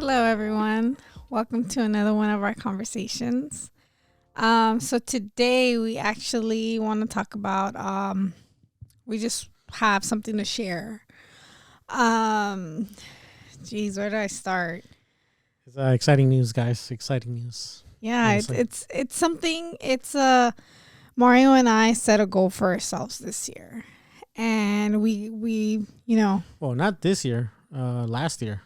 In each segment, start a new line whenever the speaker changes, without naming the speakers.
Hello, everyone. Welcome to another one of our conversations. So today we actually want to talk about. We just have something to share. Um, Geez, where do I start?
It's exciting news, guys. Exciting news.
Yeah,
Honestly.
it's something. Mario and I set a goal for ourselves this year, and we
Well, not this year. Last year.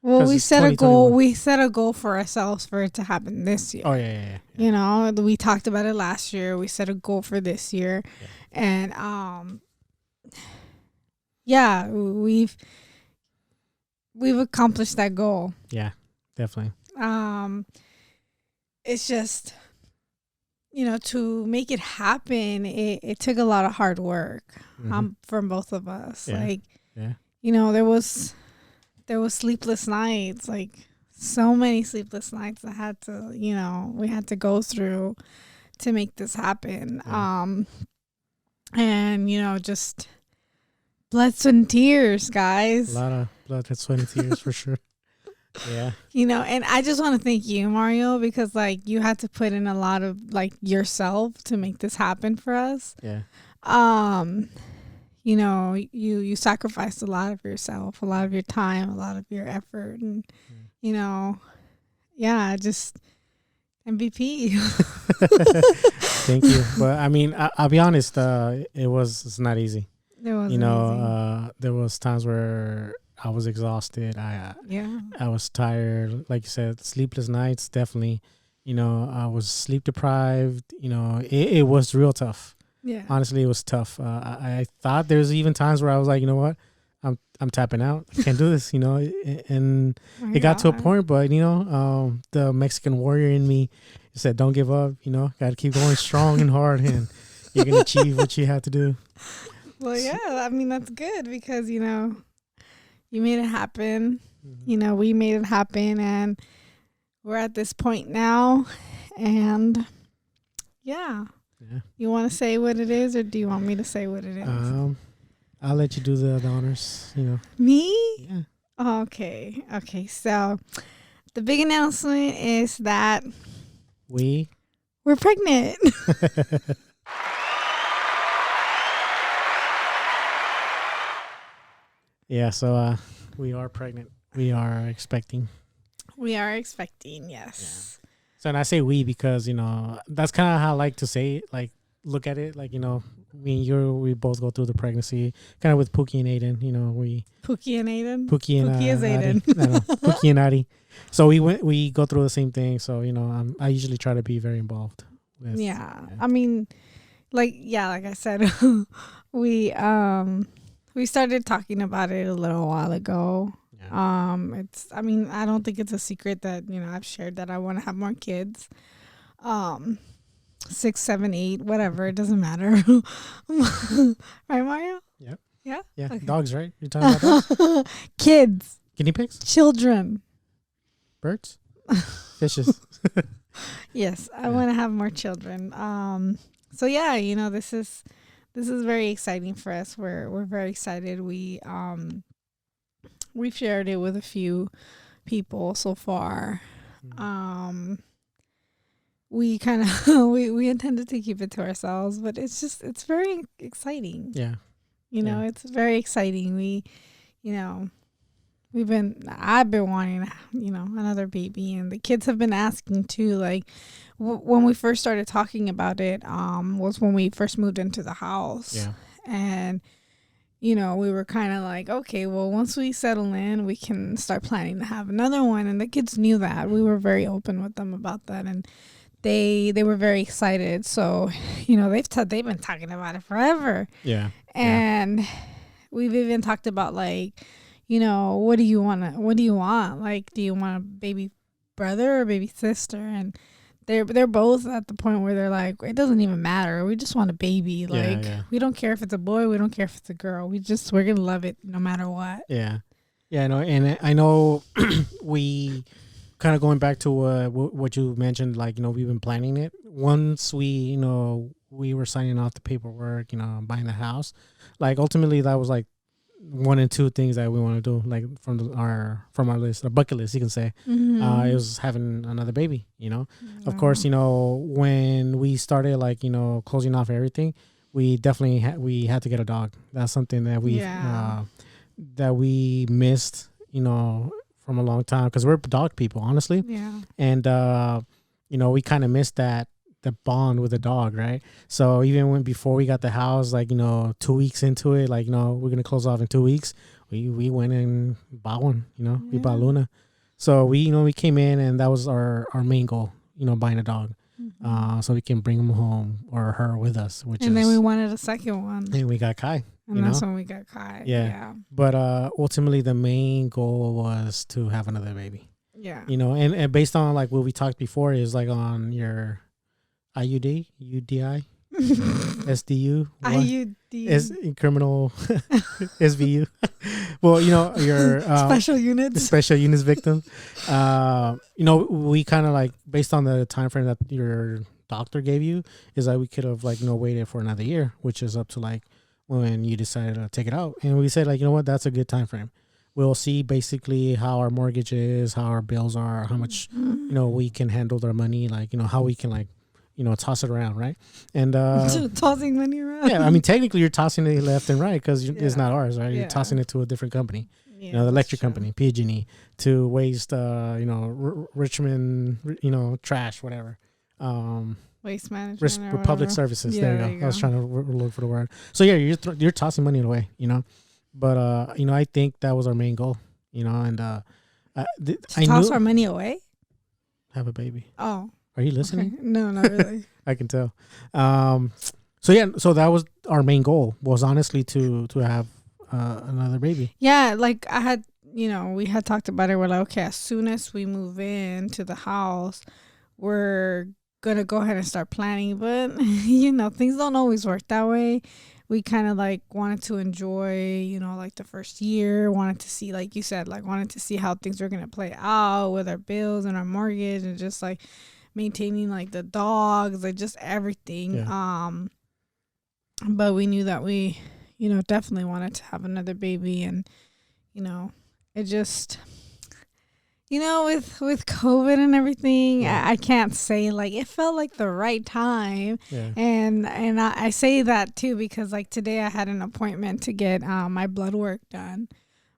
well,
'Cause
we
it's
set a goal.
2021.
We set a goal for ourselves for it to happen this year.
Oh yeah.
You know, we talked about it last year. We set a goal for this year,
Yeah.
and yeah, we've accomplished that goal.
Yeah, definitely.
It's just to make it happen. It took a lot of hard work from both of us.
Yeah.
Like
Yeah.
there was sleepless nights, like so many sleepless nights that had to we had to go through to make this happen.
Yeah.
And just blood, sweat, and tears,
A
guys.
lot of blood, sweat, and tears for sure. Yeah.
And I just want to thank you, Mario, because like you had to put in a lot of like yourself to make this happen for us.
Yeah.
You sacrificed a lot of yourself, a lot of your time, a lot of your effort, and just MVP.
Thank you. But I mean, I'll be honest. It's not easy.
It wasn't
There was times where I was exhausted. I was tired. Like you said, sleepless nights. Definitely. I was sleep deprived. It was real tough.
Yeah.
Honestly, it was tough. I thought there's even times where I was like, you know what, I'm tapping out. I can't do this. And it got to a point, but the Mexican warrior in me said, "Don't give up. Got to keep going strong and hard, and you're gonna achieve what you have to do."
Well, yeah. I mean, that's good because you made it happen.
Mm-hmm.
We made it happen, and we're at this point now. And yeah.
Yeah.
You want to say what it is, or do you want me to say what it is?
I'll let you do the honors.
Me?
Yeah.
Okay. So the big announcement is that
we're
pregnant.
Yeah. So we are pregnant. We are expecting.
We are expecting. Yes.
Yeah. So, and I say we because, that's kind of how I like to say it, like, look at it. Like, me and we both go through the pregnancy, kind of with Pookie and Aiden,
Pookie and Aiden?
Pookie
is Aiden.
Pookie and Adi. So we go through the same thing. So, I usually try to be very involved with.
Yeah. I mean, like I said, we started talking about it a little while ago.
Yeah.
I don't think it's a secret that, I've shared that I want to have more kids. 6, 7, 8, whatever. It doesn't matter. Right, Mario?
Yep.
Yeah?
Yeah.
Okay.
Dogs, right? You're talking about dogs?
Kids.
Guinea pigs?
Children.
Birds? Fishes?
Yes. I want to have more children. So yeah, this is very exciting for us. We're very excited. We've shared it with a few people so far. We kind of we intended to keep it to ourselves, but it's very exciting.
Yeah.
It's very exciting. I've been wanting another baby, and the kids have been asking too. Like when we first started talking about it, was when we first moved into the house.
Yeah.
And we were kind of like, okay, well, once we settle in, we can start planning to have another one. And the kids knew that. We were very open with them about that, and they were very excited. So, they've been talking about it forever.
Yeah.
And we've even talked about like, what do you want? Like, do you want a baby brother or baby sister? And they're both at the point where they're like, it doesn't even matter. We just want a baby. Like, we don't care if it's a boy. We don't care if it's a girl. We're going to love it no matter what.
Yeah. Yeah, I know. And I know we kind of going back to what you mentioned, like, we've been planning it. Once we were signing off the paperwork, buying the house, like, ultimately that was like one and two things that we want to do, like from our list, our bucket list, you can say. It was having another baby. Of course, when we started like closing off everything, we definitely we had to get a dog. That's something that we missed, from a long time, because we're dog people, honestly.
Yeah.
And we kind of missed that the bond with the dog, right? So even before we got the house, like 2 weeks into it, like we're gonna close off in 2 weeks, we went and bought one. We bought Luna. So we came in, and that was our main goal, buying a dog. So we can bring him home or her with us.
Then we wanted a second one,
and we got Kai.
And that's when we got Kai. Yeah.
But ultimately, the main goal was to have another baby.
Yeah.
And based on like what we talked before, is like on your IUD, UDI, SDU,
IUD
is criminal SVU. Well, your
special units
victim. We kind of like, based on the time frame that your doctor gave you, is like we could have like waited for another year, which is up to like when you decided to take it out. And we said like, what, that's a good time frame. We'll see basically how our mortgage is, how our bills are, how much we can handle their money, like how we can like toss it around, right? And
tossing money around.
Yeah, I mean technically you're tossing it left and right because it's not ours, right? You're tossing it to a different company, the electric company, PG&E, to waste, Richmond, trash, whatever.
Waste management,
public services. Yeah, there you go. I was trying to look for the word. So yeah, you're tossing money away, But I think that was our main goal, and I
toss our money away.
Have a baby.
Oh.
Are you listening?
Okay. No, not really.
I can tell. So that was our main goal, was honestly to have another baby.
Yeah, like I had, we had talked about it. We're like, okay, as soon as we move into the house, we're gonna go ahead and start planning. But things don't always work that way. We kind of like wanted to enjoy, like the first year, wanted to see, like you said, like wanted to see how things were gonna play out with our bills and our mortgage, and just like maintaining like the dogs, like just everything.
Yeah.
But we knew that we definitely wanted to have another baby, and it just with COVID and everything, I can't say like it felt like the right time. And I say that too because like today I had an appointment to get my blood work done,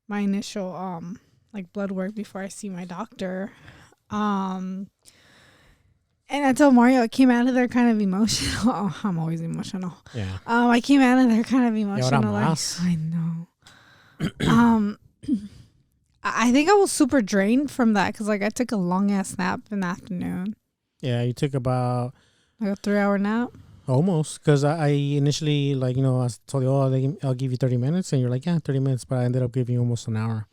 my initial like blood work before I see my doctor. And I told Mario, I came out of there kind of emotional. Oh, I'm always emotional.
Yeah.
I came out of there kind of emotional. I know. I think I was super drained from that because like I took a long ass nap in the afternoon.
Yeah, you took about
like a 3-hour nap.
Almost, because I initially like I told you, I'll give you 30 minutes, and you're like, yeah, 30 minutes, but I ended up giving you almost an hour.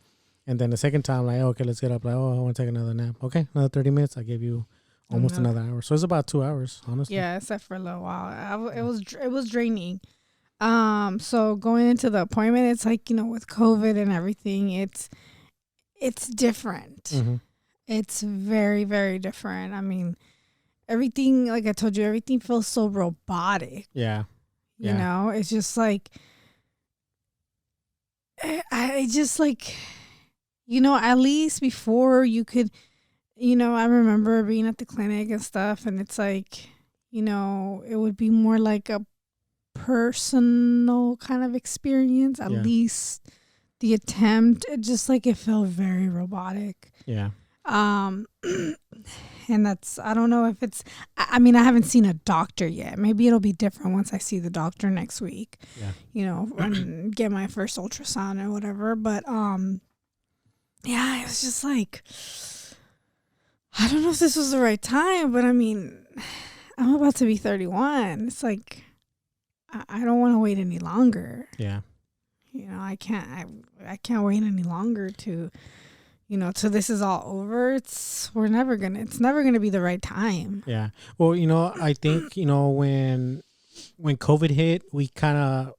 And then the second time, like, okay, let's get up. Like, I want to take another nap. Okay, another 30 minutes. I gave you almost another hour, so it's about 2 hours, honestly.
Yeah, except for a little while. It was draining. So going into the appointment, it's like with COVID and everything, it's different.
Mm-hmm.
It's very, very different. I mean, everything, like I told you, everything feels so robotic.
Yeah.
It's just like I just like at least before you could. I remember being at the clinic and stuff, and it's like, it would be more like a personal kind of experience, at least the attempt. It just like, it felt very robotic.
Yeah.
And that's, I don't know if it's, I mean, I haven't seen a doctor yet. Maybe it'll be different once I see the doctor next week, and get my first ultrasound or whatever. But, yeah, it was just like, I don't know if this was the right time, but I mean, I'm about to be 31. It's like, I don't want to wait any longer.
Yeah.
I can't wait any longer to, till this is all over. It's never gonna be the right time.
Yeah. Well, I think, when COVID hit, we kind of,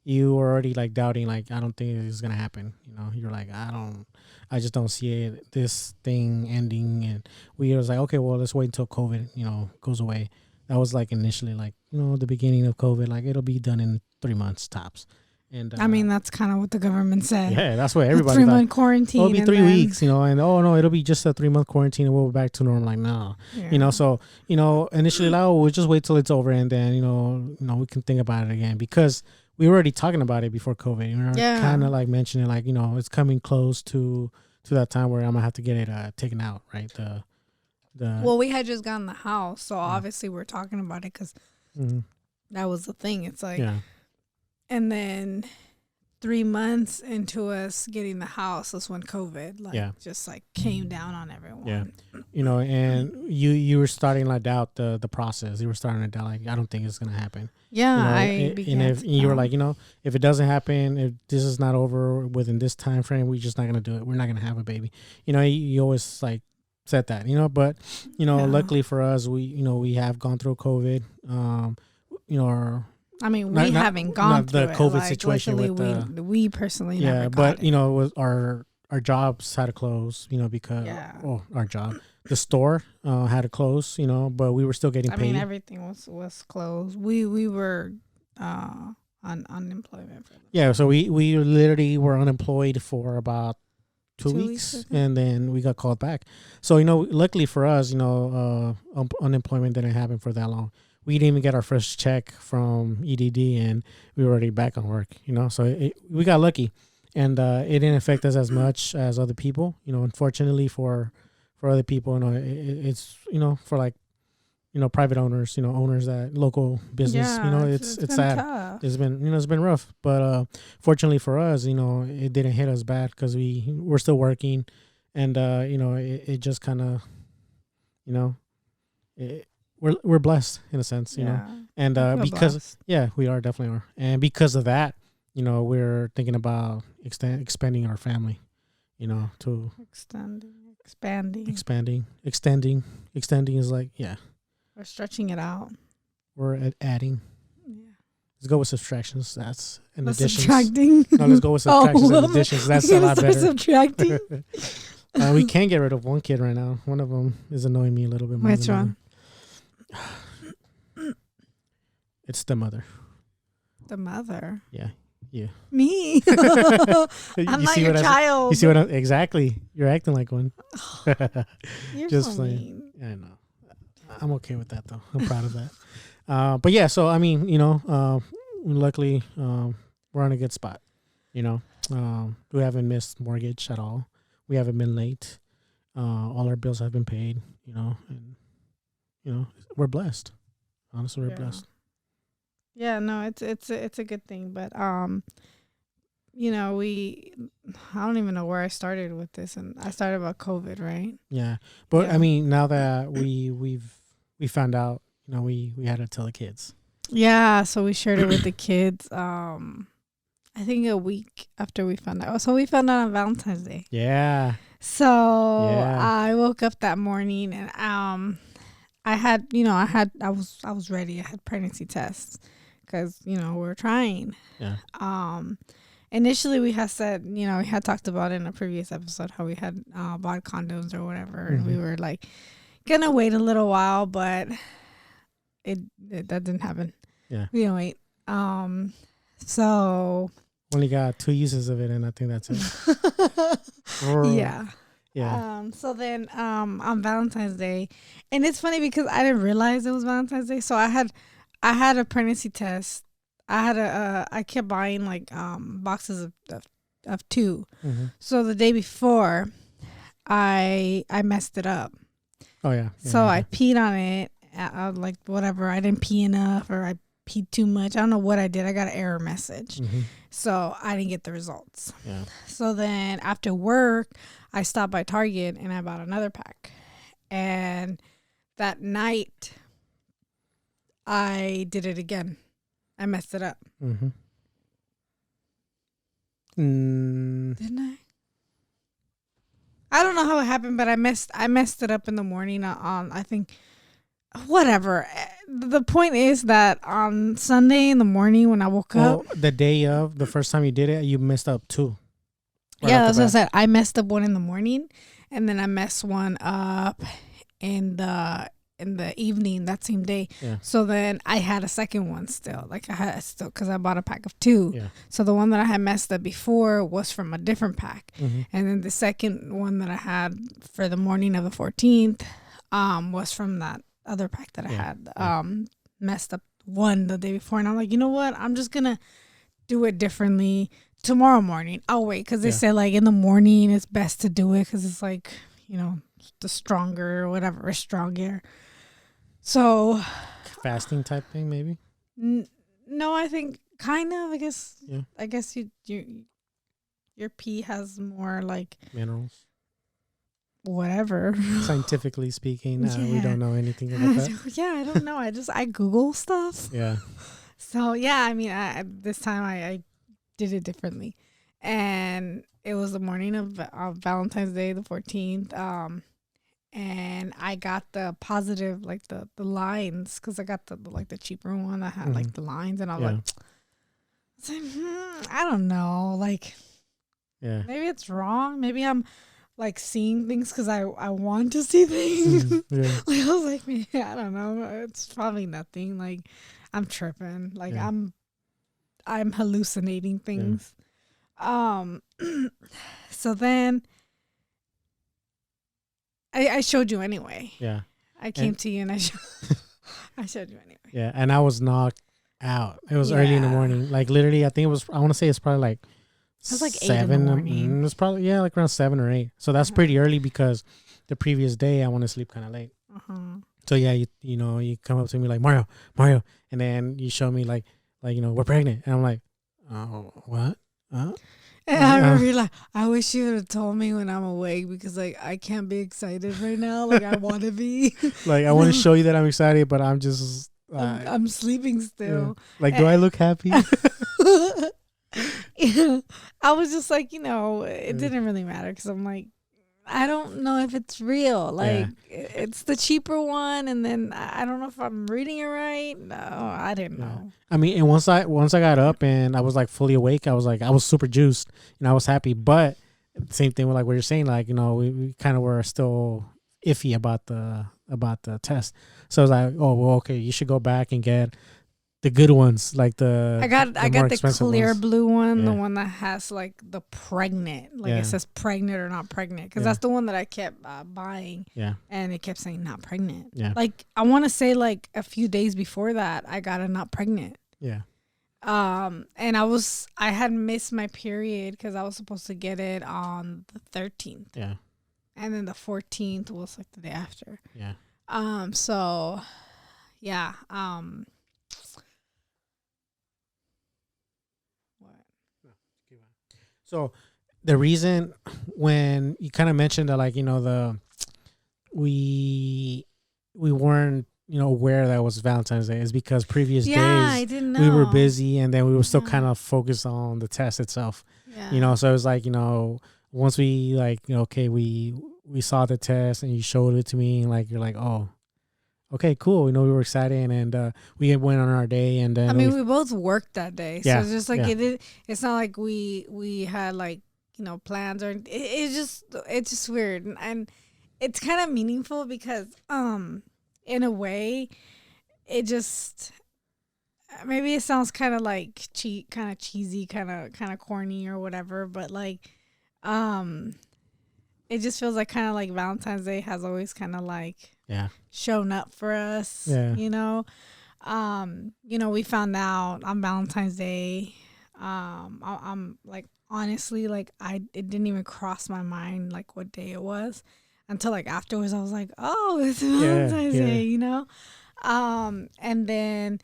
you were already like doubting, like, I don't think it's going to happen. You're like, I just don't see this thing ending. And we was like, okay, well, let's wait until COVID, goes away. That was like initially like, the beginning of COVID, like it'll be done in 3 months tops. And
I mean, that's kind of what the government said.
Yeah, that's what everybody
3-month quarantine.
It'll be 3 weeks, you know, and no, it'll be just a 3-month quarantine and we'll be back to normal. Like, no, you know, so, you know, initially, like, oh, we'll just wait till it's over and then, you know, we can think about it again because we were already talking about it before COVID. You know, kind of like mentioning, like, you know, it's coming close to that time where I'm gonna have to get it taken out, right? Well,
we had just gotten the house, so obviously we're talking about it because that was the thing. It's like, and then 3 months into us getting the house is when COVID just like came down on everyone.
Yeah, you know, and you were starting to doubt the process. You were starting to doubt, like, I don't think it's gonna happen.
Yeah,
you know, and if you were like, you know, if it doesn't happen, if this is not over within this time frame, we're just not gonna do it. We're not gonna have a baby. You know, you always like said that, you know, but you know, luckily for us, we have gone through COVID. You know,
we haven't gone through
the COVID situation
with we personally never got
but
it.
you know, it was our jobs had to close, you know, because the store had to close, you know, but we were still getting paid.
I mean, everything was closed. We were on unemployment.
So we literally were unemployed for about 2 weeks and then we got called back. So, you know, luckily for us, you know, unemployment didn't happen for that long. We didn't even get our first check from EDD and we were already back on work, you know, so we got lucky and it didn't affect us as much as other people, you know. Unfortunately for other people, you know, it's, you know, for like, you know, private owners, you know, owners that local business, you know, it's sad. Tough. It's been rough, but fortunately for us, you know, it didn't hit us bad because we're still working and, you know, it just kind of, you know, we're blessed in a sense, you know, and because blessed. We definitely are, and because of that, you know, we're thinking about expanding our family, you know, to extending is like
we're stretching it out.
We're adding. Yeah. Let's go with subtractions. That's an addition.
Subtracting.
No, let's go with subtractions and additions. That's a lot better.
Subtracting.
We can't get rid of one kid right now. One of them is annoying me a little bit more.
Which one?
It's the mother.
The mother?
Yeah.
Me? I'm not your child.
You see what exactly? You're acting like one.
You're just so mean.
Yeah, I know. I'm okay with that though. I'm proud of that. But yeah, so I mean, you know, luckily we're on a good spot. You know, we haven't missed mortgage at all. We haven't been late. All our bills have been paid. You know, and you know, we're blessed. Honestly, we're blessed.
Yeah, no, it's a good thing, but you know, I don't even know where I started with this, and I started about COVID, right?
Yeah, but I mean, now that we found out, you know, we had to tell the kids.
Yeah, so we shared it with the kids. I think a week after we found out. So we found out on Valentine's Day.
Yeah.
So I woke up that morning and I was ready. I had pregnancy tests because, you know, we're trying.
Yeah.
Initially we had said, you know, we had talked about in a previous episode how we had bought condoms or whatever, and we were like gonna wait a little while, but that didn't happen.
Yeah.
We didn't wait. So
only got 2 uses of it, and I think that's it.
Yeah. Yeah. So then on Valentine's Day, and it's funny because I didn't realize it was Valentine's Day. So I had a pregnancy test. I kept buying like boxes of 2. Mm-hmm. So the day before, I messed it up.
Oh yeah.
So I peed on it. Like whatever. I didn't pee enough, or I peed too much. I don't know what I did. I got an error message. Mm-hmm. So I didn't get the results. Yeah. So then after work, I stopped by Target and I bought another pack. And that night, I did it again. I messed it up.
Mm-hmm.
Didn't I? I don't know how it happened, but I messed it up in the morning on, I think, whatever. The point is that on Sunday in the morning when I woke up.
The day of, the first time you did it, you messed up 2.
Right, yeah, that's what I said. I messed up one in the morning, and then I messed one up in the in the evening that same day.
Yeah.
So then I had a second one still. Like I had still because I bought a pack of 2.
Yeah.
So the one that I had messed up before was from a different pack,
Mm-hmm.
and then the second one that I had for the morning of the 14th, was from that other pack that I had messed up one the day before. And I'm like, you know what? I'm just gonna do it differently tomorrow morning. I'll wait because they said like in the morning it's best to do it because it's like, you know, the stronger or whatever is stronger. So
Fasting type thing, maybe.
No, I think kind of. I guess.
Yeah.
I guess your pee has more like
minerals.
Whatever.
Scientifically speaking, we don't know anything about that.
Yeah, I don't know. I Google stuff.
Yeah.
So yeah, I mean, this time I did it differently, and it was the morning of Valentine's Day, the 14th. And I got the positive, like the lines, because I got the cheaper one that had like the lines, and I was like, I don't know, like, maybe it's wrong. Maybe I'm like seeing things because I want to see things. Like I was like, I don't know. It's probably nothing. Like I'm tripping. Like I'm hallucinating things. So then I showed you anyway. Yeah. I came to you and I showed you anyway.
Yeah, and I was knocked out. It was early in the morning. Like literally, I think it was. I want to say it's probably like.
It was like
7
8 in the morning.
It was probably like around 7 or 8. So that's pretty early because the previous day I want to sleep kind of late. So yeah, you know, you come up to me like Mario, and then you show me like we're pregnant, and I'm like, oh, what?
And I remember like, I wish you would have told me when I'm awake because like I can't be excited right now. Like I want to be.
Like I want to show you that I'm excited, but I'm just.
I'm sleeping still.
Yeah. Like, do I look happy?
Yeah, I was just like, it didn't really matter because I'm like, I don't know if it's real. Like, it's the cheaper one, and then I don't know if I'm reading it right. No, I didn't know.
I mean, and once I got up and I was like fully awake, I was super juiced and I was happy. But same thing with like what you're saying, like we kind of were still iffy about the test. So I was like, oh well, okay, you should go back and get the good ones, like I got
the clear
ones.
Blue one, the one that has like the pregnant, like it says pregnant or not pregnant, because that's the one that I kept buying. Yeah, and it kept saying not pregnant. Yeah, like I want to say like a few days before that, I got a not pregnant. Yeah. And I had missed my period because I was supposed to get it on the 13th. Yeah, and then the 14th was like the day after. Yeah. So, yeah.
So the reason when you kind of mentioned that, like, we weren't, aware that it was Valentine's Day is because previous days
I didn't know.
We were busy and then we were still kind of focused on the test itself. Yeah. So it was like, once we like, okay, we saw the test and you showed it to me and like, you're like, oh, okay, cool. We were excited and we went on our day and then
we both worked that day. So it's just like it's not like we had like, plans or it's just weird. And it's kind of meaningful because in a way it just maybe it sounds kind of like kind of cheesy, kind of corny or whatever, but like it just feels like kind of like Valentine's Day has always kind of like shown up for us. Yeah. We found out on Valentine's Day. I'm like honestly like it didn't even cross my mind like what day it was until like afterwards. I was like, oh, it's Valentine's Day, and then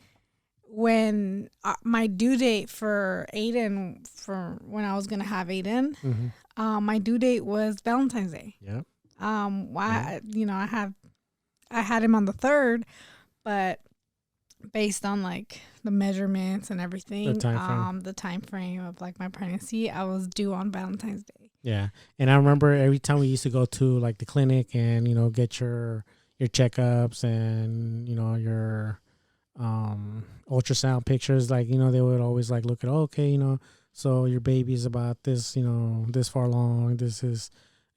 when my due date for Aiden, for when I was gonna have Aiden, my due date was Valentine's Day. Yeah. I had him on the 3rd, but based on like the measurements and everything, the time frame of like my pregnancy, I was due on Valentine's Day. Yeah.
And I remember every time we used to go to like the clinic and, get your checkups and, your ultrasound pictures, like, they would always like look at, okay, so your baby's about this, this far along. This is,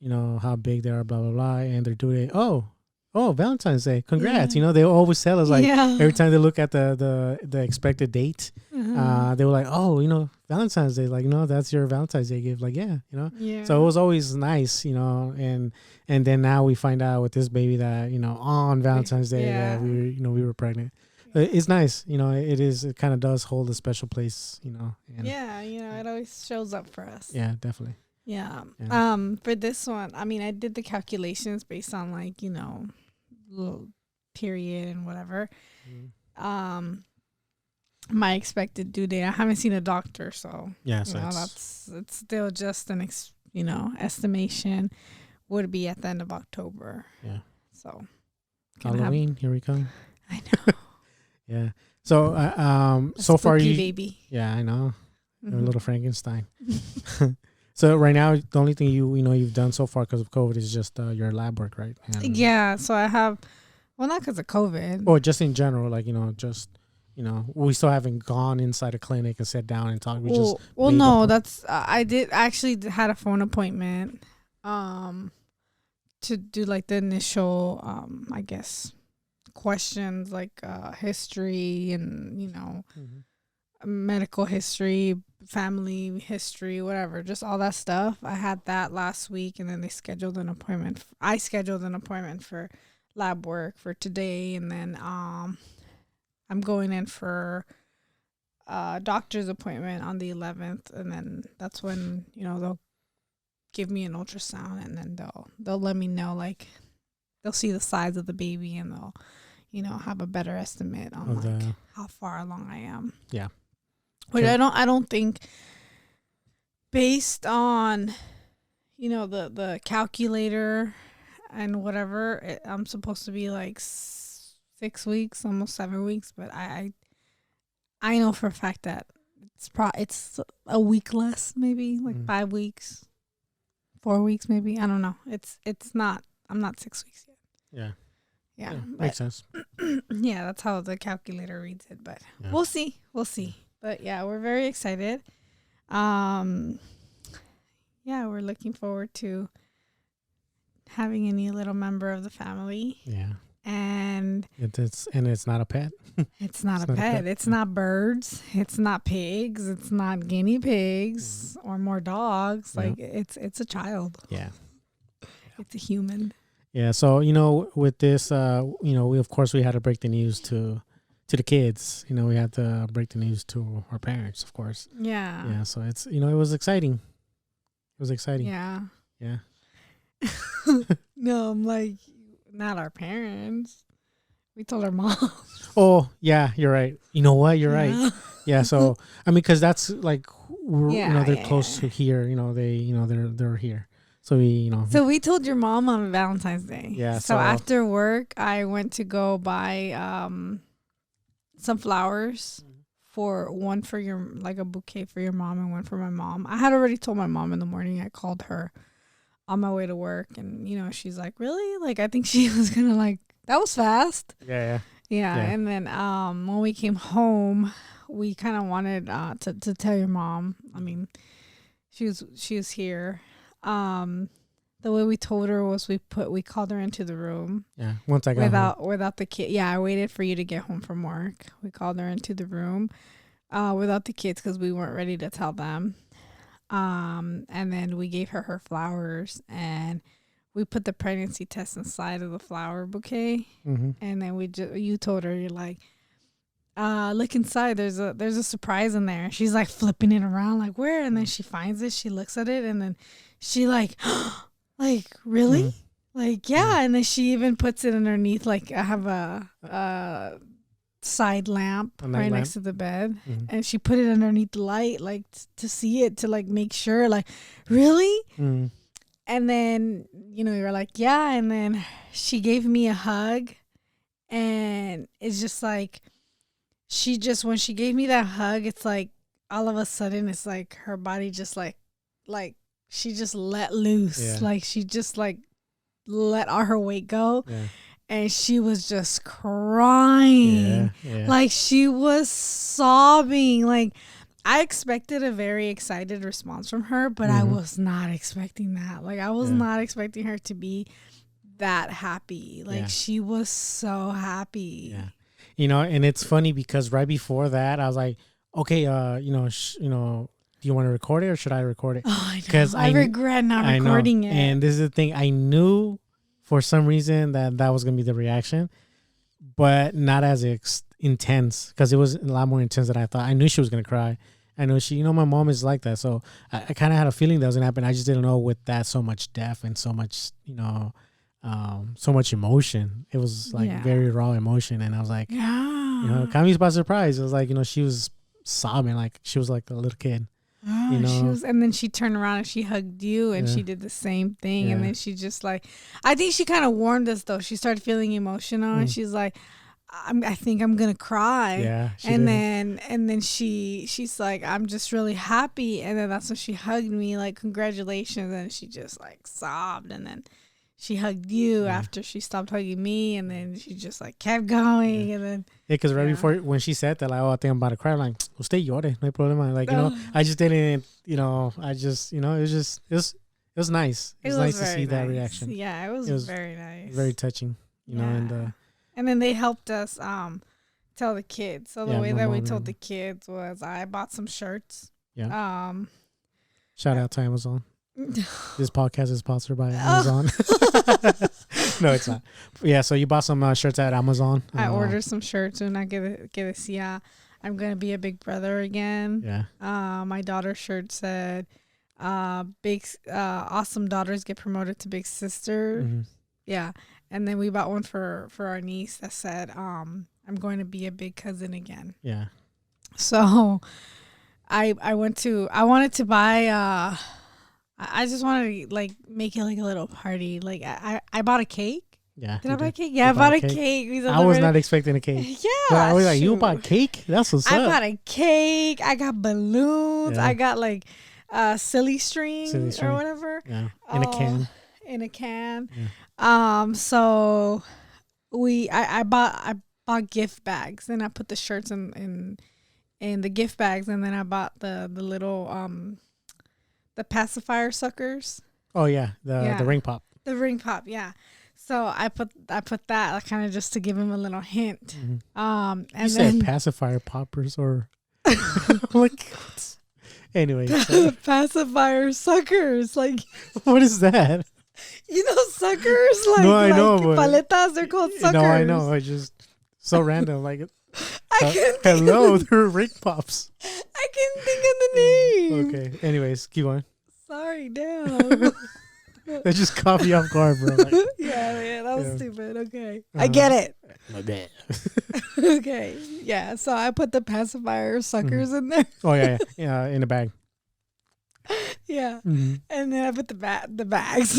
how big they are, blah, blah, blah. And they're doing it. Oh, oh, Valentine's Day, congrats. You know, they always tell us like every time they look at the expected date, they were like, oh, you know, Valentine's Day, like, you know, that's your Valentine's Day gift. Like, yeah, you know. Yeah. So it was always nice, you know, and then now we find out with this baby that, you know, on Valentine's Day that we were pregnant. It's nice, you know. It kind of does hold a special place, you know. And
you know, it always shows up for us.
Yeah, definitely.
Yeah. For this one, I mean, I did the calculations based on like, you know, little period and whatever. My expected due date. I haven't seen a doctor, so
so
it's still just an estimation. Would be at the end of October.
Yeah.
So
Halloween, here we come.
I know.
Yeah. So so far you
baby.
Yeah, I know. You're a little Frankenstein. So right now, the only thing you've done so far because of COVID is just your lab work, right? And
yeah. So I have, well, not because of COVID.
Or just in general, like, you know, just, you know, we still haven't gone inside a clinic and sat down and talked.
I did actually had a phone appointment, to do like the initial, I guess, questions like history and, you know, medical history, family history, whatever, just all that stuff. I had that last week, and then they scheduled an appointment. I scheduled an appointment for lab work for today, and then I'm going in for a doctor's appointment on the 11th, and then that's when, you know, they'll give me an ultrasound, and then they'll let me know, like, they'll see the size of the baby, and they'll, you know, have a better estimate on like how far along I am.
Yeah.
Which I don't think, based on, you know, the calculator and whatever, I'm supposed to be like 6 weeks, almost 7 weeks, but I know for a fact that it's a week less, maybe like 5 weeks, 4 weeks, maybe. I don't know. It's not. I'm not 6 weeks yet. Yeah,
makes sense.
Yeah, that's how the calculator reads it, but we'll see. But yeah, we're very excited. Yeah, we're looking forward to having a new little member of the family.
Yeah.
And
it's not a pet.
It's not a pet. It's not birds. It's not pigs. It's not guinea pigs or more dogs. Like it's a child.
Yeah.
It's a human.
Yeah. So, you know, with this, you know, we had to break the news to the kids. You know, we had to break the news to our parents, of course.
Yeah.
Yeah. So it's, you know, it was exciting.
Yeah.
Yeah.
No, I'm like, not our parents. We told our mom.
Oh, yeah, you're right. You know what? You're right. Yeah. So, I mean, because that's like, you know, they're close to here. You know, they're here. So
So we told your mom on Valentine's Day.
Yeah.
So after work, I went to go buy some flowers, one for your, like a bouquet for your mom and one for my mom. I had already told my mom in the morning. I called her on my way to work, and you know, she's like, "Really?" Like, I think she was gonna like, that was fast.
Yeah.
And then when we came home, we kind of wanted to tell your mom. I mean, she was here. The way we told her was we called her into the room.
Yeah. Once I got home.
Without the kid. Yeah, I waited for you to get home from work. We called her into the room, without the kids because we weren't ready to tell them. And then we gave her flowers, and we put the pregnancy test inside of the flower bouquet. And then you told her, you're like, look inside. There's a surprise in there. She's like flipping it around, like, where? And then she finds it. She looks at it, and then she like, like, really? Like, yeah. And then she even puts it underneath. Like, I have a side lamp next to the bed, and she put it underneath the light, like to see it, to like make sure, like, really? And then, you know, you're like, yeah. And then she gave me a hug, and it's just like, when she gave me that hug, it's like all of a sudden it's like her body just like she just let loose. Like she just like let all her weight go. And she was just crying. Like she was sobbing. Like, I expected a very excited response from her, but I was not expecting that. Like, I was not expecting her to be that happy. Like, she was so happy.
Yeah. You know, and it's funny because right before that, I was like, okay, you know, do you want to record it or should I record it?
Oh, I know. I regret not recording it.
And this is the thing. I knew for some reason that was going to be the reaction, but not as intense, because it was a lot more intense than I thought. I knew she was going to cry. I know she, you know, my mom is like that. So I kind of had a feeling that was going to happen. I just didn't know with that so much depth and so much, you know, so much emotion. It was like very raw emotion. And I was like, you know, it caught me by surprise. It was like, you know, she was sobbing like she was like a little kid.
Oh, you know? And then she turned around and she hugged you, and she did the same thing. And then she just like, I think she kind of warned us though. She started feeling emotional, and she's like, I think I'm gonna cry. Yeah. And then she's like, I'm just really happy. And then that's when she hugged me, like, congratulations. And she just like sobbed, and then she hugged you after she stopped hugging me, and then she just like kept going, and then
because right before when she said that, like, oh, I think I'm about to cry, I'm like, usted llore, no hay problema. Like, you know, I just didn't, you know, I just, you know, it was nice. It was nice to see that reaction.
Yeah, it was very nice,
very touching, you know,
and then they helped us tell the kids. So the way that we told the kids was, I bought some shirts. Yeah.
Shout out to Amazon. This podcast is sponsored by Amazon. No, it's not. Yeah, so you bought some shirts at Amazon.
I ordered some shirts, and I give it. Yeah, I'm gonna be a big brother again. Yeah. My daughter's shirt said, "Big awesome daughters get promoted to big sisters." Mm-hmm. Yeah, and then we bought one for our niece that said, "I'm going to be a big cousin again." Yeah. So, I wanted to buy. I just wanted to like make it like a little party. Like I bought a cake. Yeah. Did I buy a cake? Yeah, I bought a cake.
I was not expecting a cake. Yeah. But I was like, you bought cake? That's what's up.
I bought a cake. I got balloons. Yeah. I got like silly string or whatever. Yeah. In a can. In a can. Yeah. So I bought gift bags, and I put the shirts in the gift bags, and then I bought the little the pacifier suckers.
Oh yeah, the ring pop.
The ring pop, yeah. So I put that like, kind of just to give him a little hint. Mm-hmm. And
you said pacifier poppers or like, anyway.
Pacifier suckers, like,
what is that?
You know, suckers, like,
no, I know,
paletas. They're called suckers.
No, I know. I just so random, like. Hello, they're ring pops.
I can't think of the name.
Okay. Anyways, keep on.
Sorry, damn.
That just caught me off guard, bro. Like,
yeah, that was stupid. Okay. I get it.
My bad.
Okay. Yeah. So I put the pacifier suckers in there.
Oh yeah, in a bag.
Yeah. Mm-hmm. And then I put the bags,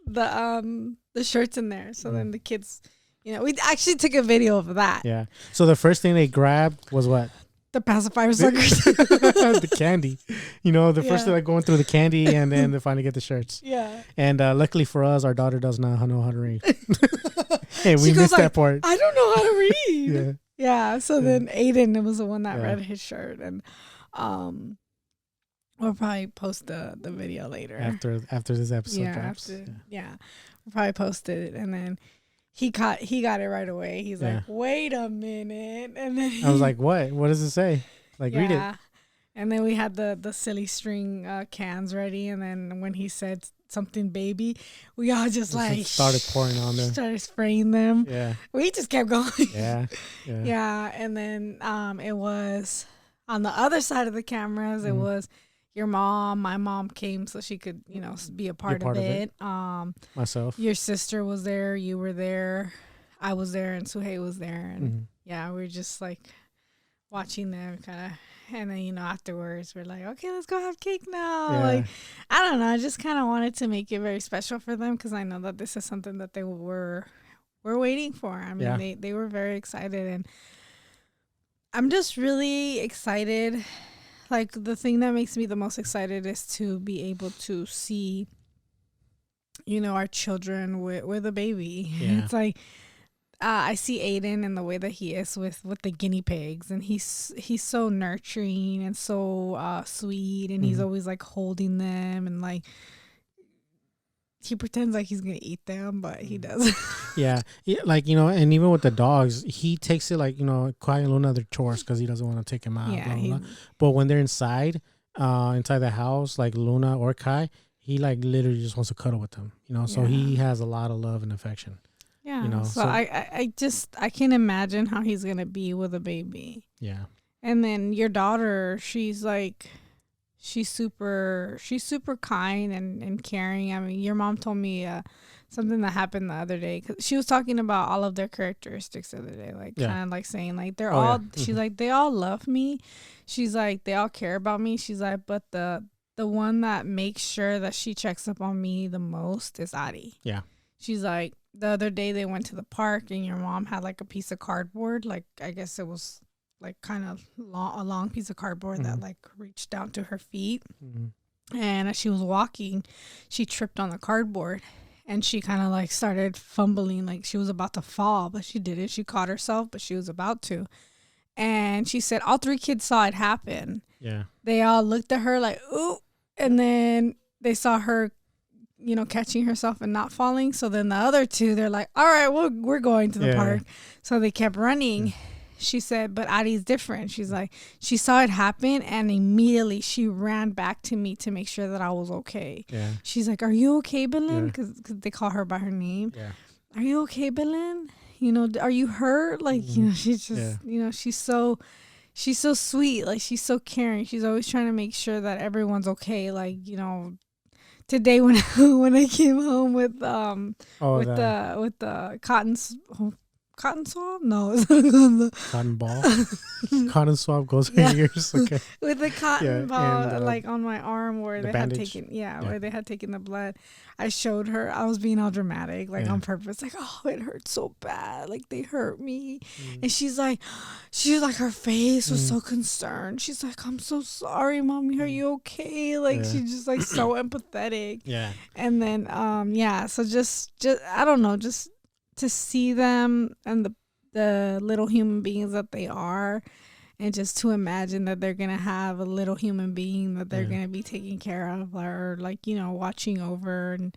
the shirts in there. So then the kids, you know, we actually took a video of that.
Yeah. So the first thing they grabbed was what?
The pacifier suckers.
The candy. You know, the first thing, like, going through the candy, and then they finally get the shirts. Yeah. And luckily for us, our daughter does not know how to read. Hey, we missed that part.
I don't know how to read. Yeah. Yeah. So then Aiden was the one that read his shirt, and we'll probably post the video later.
After this episode drops.
We'll probably post it, and then he got it right away. He's like, wait a minute. And then
I was like, what? What does it say? Like, read it.
And then we had the silly string cans ready. And then when he said something baby, we all just like
started pouring on them.
Started spraying them. Yeah. We just kept going.
Yeah.
Yeah. And then it was on the other side of the cameras, it was your mom. My mom came so she could, you know, be a part of it.
Myself.
Your sister was there. You were there. I was there, and Suhei was there. And we were just like watching them kind of. And then, you know, afterwards we're like, okay, let's go have cake now. Yeah. Like, I don't know. I just kind of wanted to make it very special for them, because I know that this is something that they were waiting for. I mean, they were very excited, and I'm just really excited. Like, the thing that makes me the most excited is to be able to see, you know, our children with a baby. Yeah. It's like, I see Aiden and the way that he is with the guinea pigs, and he's so nurturing and so sweet, and he's always like holding them, and like he pretends like he's gonna eat them, but he doesn't.
Yeah, like, and even with the dogs, he takes it like, Kai and Luna, their chores because he doesn't want to take them out.
Yeah,
Blah, blah, blah. But when they're inside the house, like Luna or Kai, he like literally just wants to cuddle with them. So he has a lot of love and affection.
Yeah. So I can imagine how he's gonna be with a baby.
Yeah.
And then your daughter, she's super kind and caring. I mean, your mom told me something that happened the other day, because she was talking about all of their characteristics the other day, like kind of like saying like they're all. Yeah. She's like, they all love me. She's like, they all care about me. She's like, but the one that makes sure that she checks up on me the most is Ari.
Yeah.
She's like, the other day they went to the park and your mom had like a piece of cardboard, like I guess it was like kind of a long piece of cardboard that like reached down to her feet. And as she was walking, she tripped on the cardboard and she kind of like started fumbling, like she was about to fall, but she didn't. She caught herself, but she was about to. And she said all 3 kids saw it happen.
Yeah.
They all looked at her like, ooh, and then they saw her, catching herself and not falling. So then the other 2, they're like, all right, we're going to the park. So they kept running. She said, but Ari's different. She's like, she saw it happen and immediately she ran back to me to make sure that I was okay.
Yeah.
She's like, are you okay, Belen? Because they call her by her name.
Yeah.
Are you okay, Belen? Are you hurt? Like, she's just, she's so sweet. Like, she's so caring. She's always trying to make sure that everyone's okay. Like, today when I came home with the cotton swab? No, it's not
cotton ball. Cotton swab goes in your ears. Okay.
With the cotton ball, and, like on my arm where they
bandage.
had taken, where they had taken the blood. I showed her. I was being all dramatic, like on purpose. Like, oh, it hurts so bad. Like they hurt me, and she's like, her face was so concerned. She's like, I'm so sorry, Mommy. Are you okay? Like she's just like so empathetic.
Yeah.
And then, so just I don't know, just to see them and the little human beings that they are, and just to imagine that they're gonna have a little human being that they're gonna be taking care of, or like watching over, and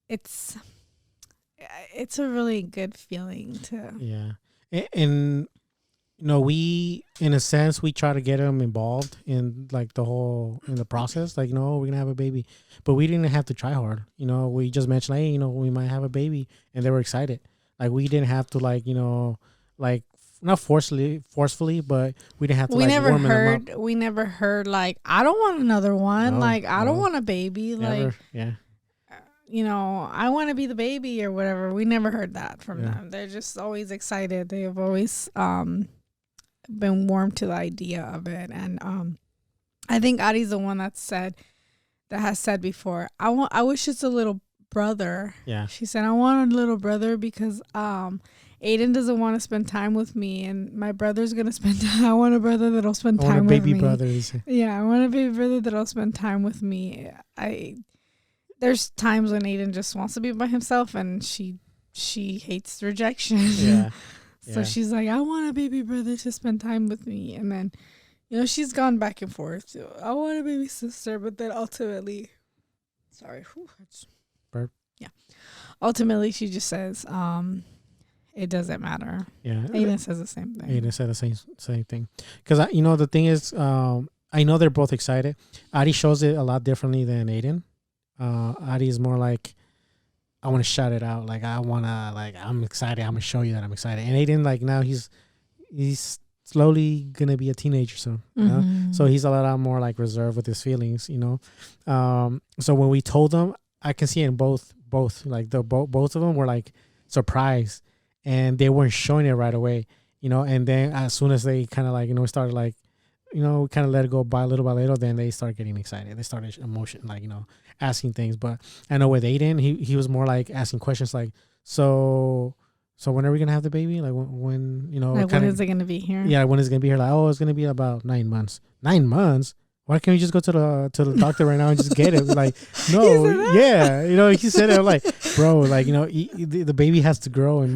it's a really good feeling to
and we, in a sense, we try to get them involved in like in the process, like we're gonna have a baby, but we didn't have to try hard. We just mentioned, hey, we might have a baby, and they were excited. Like we didn't have to like not forcefully, but we didn't have to. We
never heard like, I don't want another one. I don't want a baby.
Never,
I want to be the baby or whatever. We never heard that from them. They're just always excited. They have always been warm to the idea of it, and I think Ari's the one that has said before, I wish it's a little brother.
Yeah.
She said, I want a little brother because Aiden doesn't want to spend time with me, and my brother's gonna spend time. I want a brother that'll spend time with me.
Brothers.
Yeah, I want a baby brother that'll spend time with me. There's times when Aiden just wants to be by himself, and she hates rejection.
Yeah.
So she's like, I want a baby brother to spend time with me, and then she's gone back and forth. I want a baby sister, but then ultimately, ultimately she just says, it doesn't matter.
Yeah.
Aiden says the same thing.
Aiden said the same thing. Because, the thing is, I know they're both excited. Ari shows it a lot differently than Aiden. Ari is more like, I want to shout it out. Like, I want to, like, I'm excited. I'm going to show you that I'm excited. And Aiden, like, now he's slowly going to be a teenager soon. So he's a lot more, like, reserved with his feelings, So when we told them, I can see it in both like both of them were like surprised, and they weren't showing it right away, and then as soon as they kind of like started like kind of let it go by little, then they started getting excited. They started emotion, like asking things. But I know with Aiden, he was more like asking questions like, so when are we gonna have the baby? Like when
like when is it gonna be here?
Yeah, when is it gonna be here? Like, oh, it's gonna be about 9 months. 9 months? Why can't we just go to the doctor right now and just get it? Like, no, he said it. I'm like, bro, like, the baby has to grow in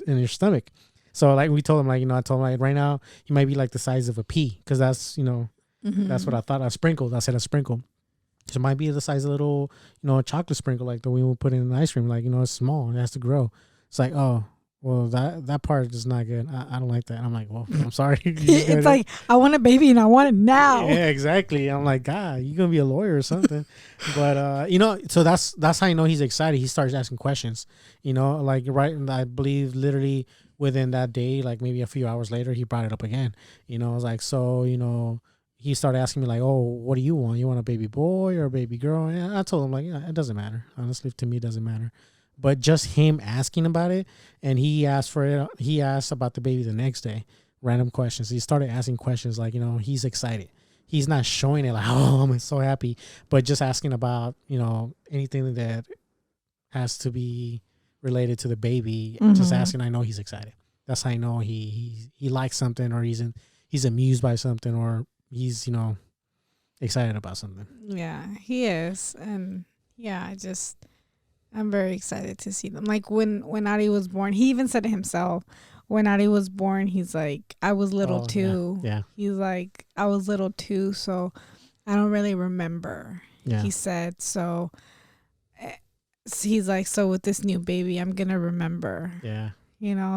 your stomach. So like we told him, like, I told him like right now he might be like the size of a pea, because that's that's what I thought. I said a sprinkle. It might be the size of a little, a chocolate sprinkle, like the way we put in an ice cream. Like, it's small. It has to grow. It's like, oh, well, that part is not good. I don't like that. I'm like, well, I'm sorry.
It's like, I want a baby and I want it now.
Yeah, exactly. I'm like, God, you gonna be a lawyer or something. But so that's how I know he's excited. He starts asking questions. Like right, and I believe literally within that day, like maybe a few hours later, he brought it up again. I was like, so he started asking me like, oh, what do you want? You want a baby boy or a baby girl? And I told him like, yeah, it doesn't matter. Honestly, to me, it doesn't matter. But just him asking about it, and he asked for it. He asked about the baby the next day. Random questions. He started asking questions like, he's excited. He's not showing it like, oh, I'm so happy, but just asking about, anything that has to be related to the baby. Mm-hmm. Just asking. I know he's excited. That's how I know he likes something, or he's amused by something, or he's excited about something.
Yeah, he is, and yeah, I'm very excited to see them. Like when Adi was born, he even said it himself. When Adi was born, he's like, I was little too.
Yeah.
He's like, I was little too, so I don't really remember.
Yeah.
He said, so he's like, so with this new baby, I'm going to remember.
Yeah.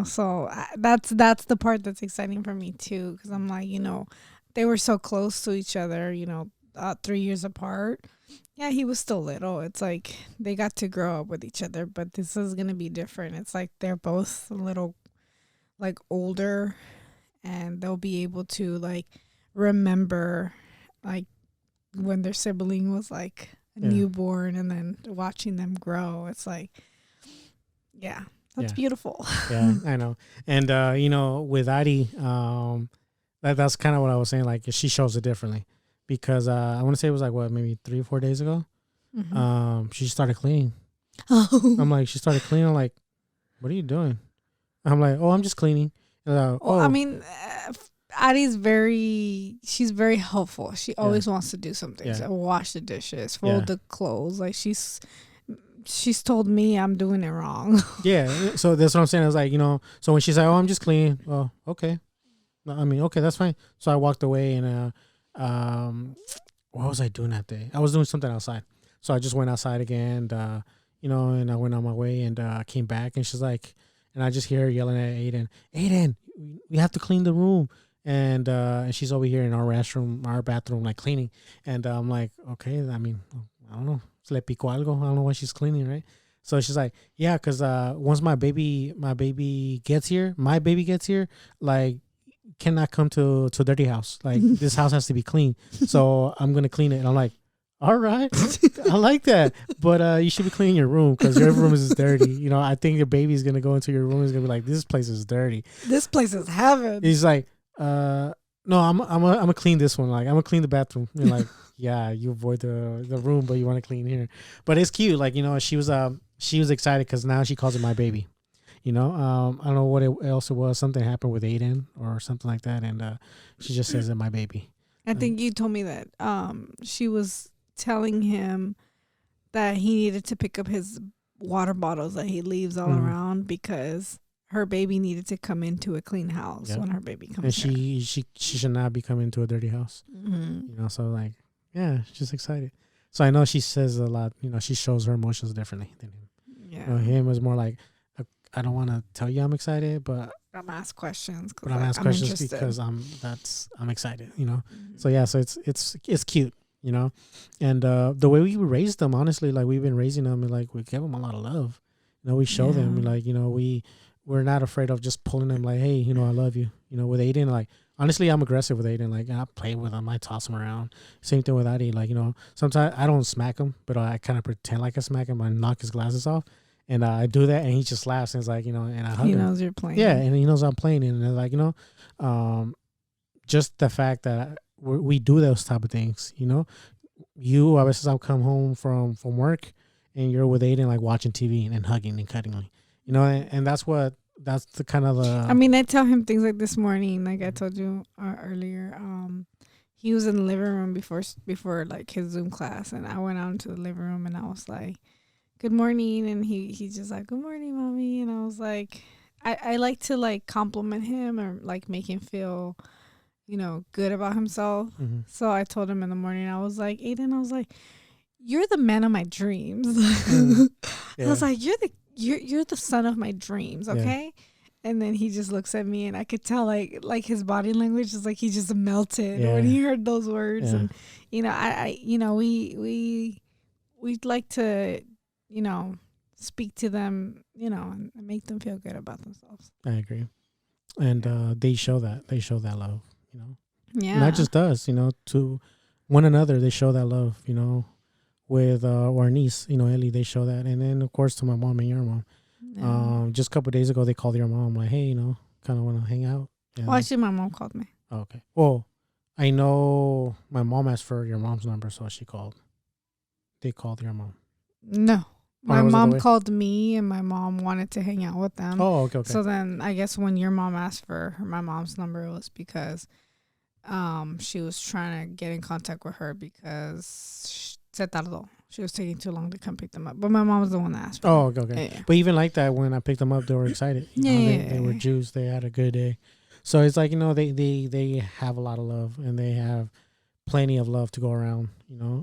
So that's the part that's exciting for me too. Because I'm like, they were so close to each other, 3 years apart. Yeah, he was still little. It's like they got to grow up with each other, but this is going to be different. It's like they're both a little like older, and they'll be able to like remember like when their sibling was like a newborn, and then watching them grow. It's like, yeah, that's beautiful.
Yeah, I know. And with Adi, that's kind of what I was saying. Like, she shows it differently. Because I want to say it was like, what, maybe 3 or 4 days ago? Mm-hmm. She started cleaning.
Oh.
I'm like, she started cleaning. I'm like, what are you doing? I'm like, oh, I'm just cleaning.
Well, I mean, Addie's she's very helpful. She always wants to do something. So wash the dishes, fold the clothes. Like she's told me I'm doing it wrong. Yeah.
So that's what I'm saying. I was like, so when she's like, oh, I'm just cleaning. Oh, okay. I mean, okay, that's fine. So I walked away, and what was I doing that day? I was doing something outside. So I just went outside again, and and I went on my way, and came back, and she's like, and I just hear her yelling at Aiden, we have to clean the room. And she's over here in our bathroom, like cleaning. And I'm like, okay, I mean, I don't know. Le pico algo. I don't know why she's cleaning, right? So she's like, yeah, because once my baby gets here, like, cannot come to dirty house. Like, this house has to be clean. So I'm going to clean it. And I'm like, all right, I like that. But you should be cleaning your room, because your room is dirty. I think your baby's going to go into your room and is going to be like, this place is dirty.
This place is heaven.
He's like, no, I'm gonna clean this one. Like, I'm gonna clean the bathroom. And like, yeah, you avoid the room, but you want to clean here. But it's cute. Like, she was excited because now she calls it my baby. I don't know what else it was. Something happened with Aiden or something like that, and she just says it, my baby.
I think you told me that she was telling him that he needed to pick up his water bottles that he leaves all around, because her baby needed to come into a clean house when her baby comes.
And she should not be coming to a dirty house.
Mm-hmm.
So like, yeah, she's excited. So I know she says a lot. She shows her emotions differently than him.
Yeah.
Him was more like, I don't want to tell you I'm excited, but
I'm ask questions.
But I'm ask questions interested. Because I'm excited. Mm-hmm. So yeah, so it's cute. And the way we raised them, honestly, like, we've been raising them, and like, we give them a lot of love. We show them, like, we're not afraid of just pulling them, like, hey, I love you. With Aiden, like, honestly, I'm aggressive with Aiden. Like, I play with him, I toss him around. Same thing with Adi. Like, sometimes I don't smack him, but I kind of pretend like I smack him. I knock his glasses off, and I do that, and he just laughs, and it's like, and I hug him.
He knows you're playing.
Yeah, and he knows I'm playing, and like, just the fact that we do those type of things. You, obviously, I'll come home from work, and you're with Aiden, like, watching TV and hugging and cuddling. And that's the kind of the.
I mean, I tell him things like this morning, like I told you earlier. He was in the living room before like his Zoom class, and I went out into the living room, and I was like, "Good morning," and he's just like, "Good morning, mommy," and I was like, I like to like compliment him or like make him feel, good about himself.
Mm-hmm.
So I told him in the morning, I was like, Aiden, I was like, you're the man of my dreams.
Yeah.
I was like, you're the son of my dreams, okay? Yeah. And then he just looks at me, and I could tell like his body language is like he just melted when he heard those words. Yeah. And I we'd like to, speak to them, and make them feel good about themselves.
I agree. And they show that. They show that love,
Yeah.
Not just us, to one another. They show that love, with our niece, Ellie. They show that. And then, of course, to my mom and your mom. Yeah. Just a couple of days ago, they called your mom like, hey, kind of want to hang out.
Well, actually, my mom called me.
Oh, okay. Well, I know my mom asked for your mom's number, so she called. They called your mom.
No. My mom called me, and my mom wanted to hang out with them.
Oh, okay.
So then I guess when your mom asked for my mom's number, it was because she was trying to get in contact with her because se tardó. She was taking too long to come pick them up. But my mom was the one that asked for
them. Okay. Yeah. But even like that, when I picked them up, they were excited. They were juiced. They had a good day. So it's like, they have a lot of love, and they have plenty of love to go around,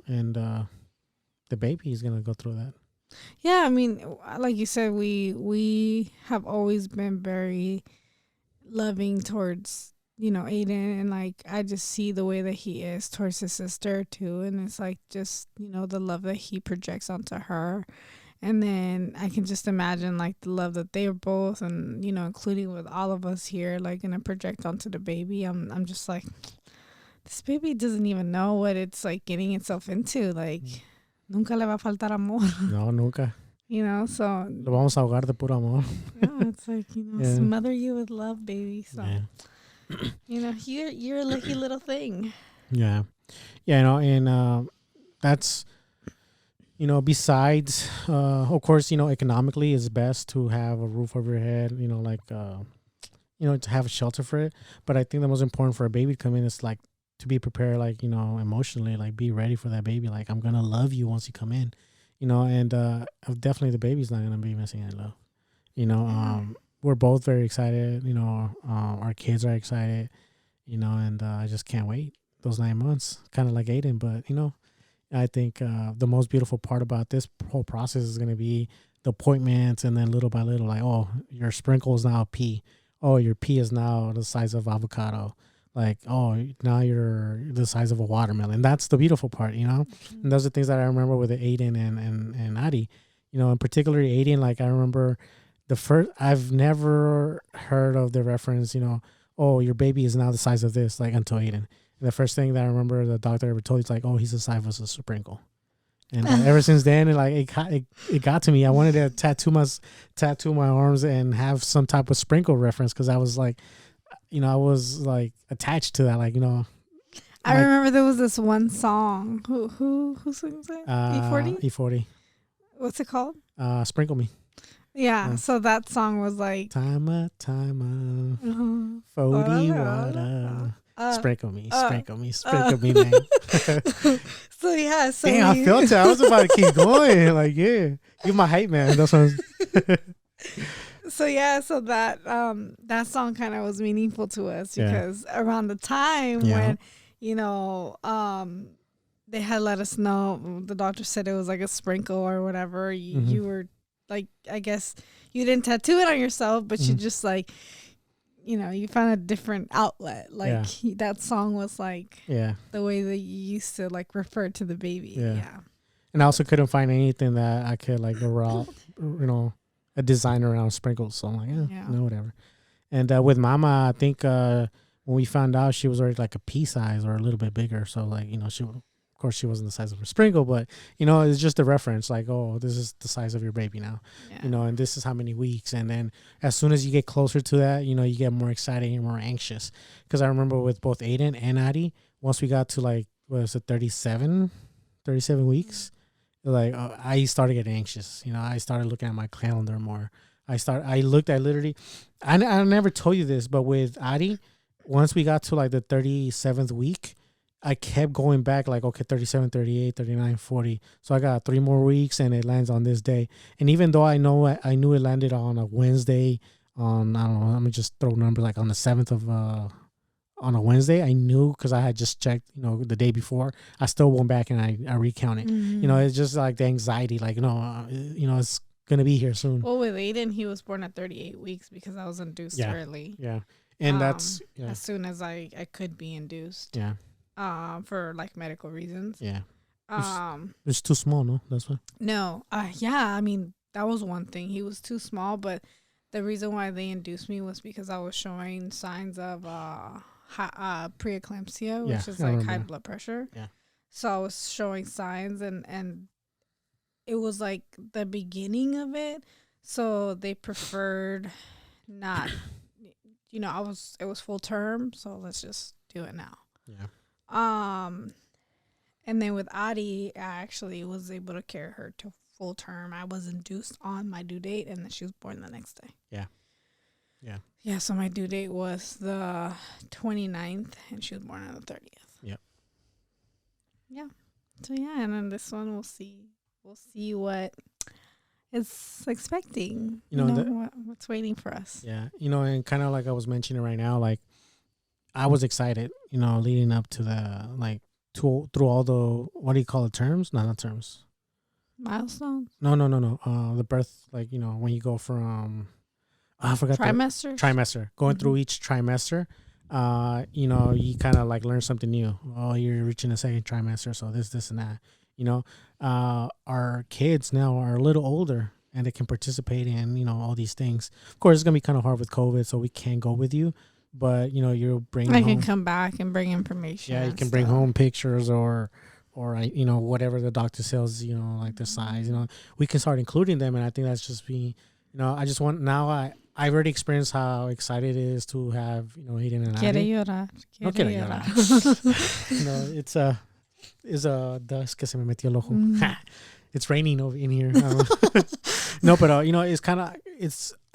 and the baby is going to go through that.
Yeah, I mean, like you said, we have always been very loving towards, Aiden, and like I just see the way that he is towards his sister too, and it's like just, the love that he projects onto her. And then I can just imagine like the love that they are both, and including with all of us here, like gonna project onto the baby. I'm just like, this baby doesn't even know what it's like getting itself into, like. Nunca le va a faltar amor.
No, nunca.
So.
Lo vamos a ahogar de puro amor.
Yeah, it's like, smother you with love, baby. So, you're a lucky little thing.
Yeah. Yeah, and that's, besides, of course, economically it's best to have a roof over your head, to have a shelter for it. But I think the most important for a baby to come in is like, to be prepared, like, emotionally, like be ready for that baby. Like, I'm going to love you once you come in, and definitely the baby's not going to be missing any love. We're both very excited, our kids are excited, and I just can't wait those 9 months, kind of like Aiden. But, I think the most beautiful part about this whole process is going to be the appointments, and then little by little, like, oh, your sprinkle is now a pea. Oh, your pea is now the size of avocado. Like, oh, now you're the size of a watermelon. That's the beautiful part, And those are things that I remember with Aiden and Adi, in particular Aiden. Like, I remember I've never heard of the reference, oh, your baby is now the size of this, like, until Aiden. And the first thing that I remember the doctor ever told, he's like, oh, he's the size of a sprinkle. And ever since then, it got to me. I wanted to tattoo my arms and have some type of sprinkle reference, because I was like, I was like attached to that, like,
I remember there was this one song. Who sings it? E40?
E40.
What's it called?
Sprinkle Me.
Yeah. So that song was like,
time 40 water. Sprinkle me, man.
So yeah. So
damn, I felt it. I was about to keep going. Like, yeah, you're my hype man. That's what
So yeah, so that song kind of was meaningful to us because around the time when, they had let us know, the doctor said it was like a sprinkle or whatever. You were like, I guess you didn't tattoo it on yourself, but you just like, you found a different outlet. Like that song was like the way that you used to like refer to the baby. Yeah.
And I also couldn't find anything that I could like around, a design around sprinkles. So I'm like, whatever. And with Mama, I think when we found out, she was already like a pea size or a little bit bigger. So like, of course she wasn't the size of a sprinkle, but it's just a reference, like, oh, this is the size of your baby now, and this is how many weeks. And then as soon as you get closer to that, you get more excited and more anxious. Because I remember with both Aiden and Addie, once we got to like, what was it, 37 weeks, like I started getting anxious. I started looking at my calendar more. I looked at literally, I never told you this, but with Adi, once we got to like the 37th week, I kept going back like, okay, 37, 38, 39, 40. So I got 3 more weeks and it lands on this day. And even though I knew it landed on a Wednesday on, I don't know, let me just throw numbers, like on the 7th on a Wednesday, I knew because I had just checked, the day before. I still went back and I recounted. It's just like the anxiety, like, it's going to be here soon.
Well, with Aiden, he was born at 38 weeks because I was induced early.
Yeah. And that's
as soon as I could be induced.
Yeah.
For like medical reasons.
Yeah. It's too small, no? That's why.
No. Yeah. I mean, that was one thing. He was too small, but the reason why they induced me was because I was showing signs of preeclampsia, which is like high blood pressure.
Yeah.
So I was showing signs, and it was like the beginning of it. So they preferred not. It was full term, so let's just do it now.
Yeah.
And then with Adi, I actually was able to carry her to full term. I was induced on my due date, and then she was born the next day.
Yeah. Yeah.
Yeah, so my due date was the 29th, and she was born on the 30th.
Yep.
Yeah. So, yeah, and then this one, we'll see. We'll see what it's expecting. What's waiting for us.
Yeah. And kind of like I was mentioning right now, like, I was excited, leading up to the, like, through all the, what do you call it, terms? No, not terms.
Milestones?
No. The birth, like, when you go from, I forgot.
Trimester.
Going through each trimester, you kind of like learn something new. Oh, you're reaching the second trimester, so this, and that. Our kids now are a little older and they can participate in, all these things. Of course, it's going to be kind of hard with COVID, so we can't go with you. But, you're bringing home.
I can come back and bring information.
Yeah, you can bring home pictures or whatever the doctor says, like the size, we can start including them. And I think that's just being, I just want, now I've already experienced how excited it is to have, Aiden and
Quiere
Adi.
llorar.
No quiere llorar. It's a dust que se me metió el ojo. It's raining over in here. No, but it's kind of,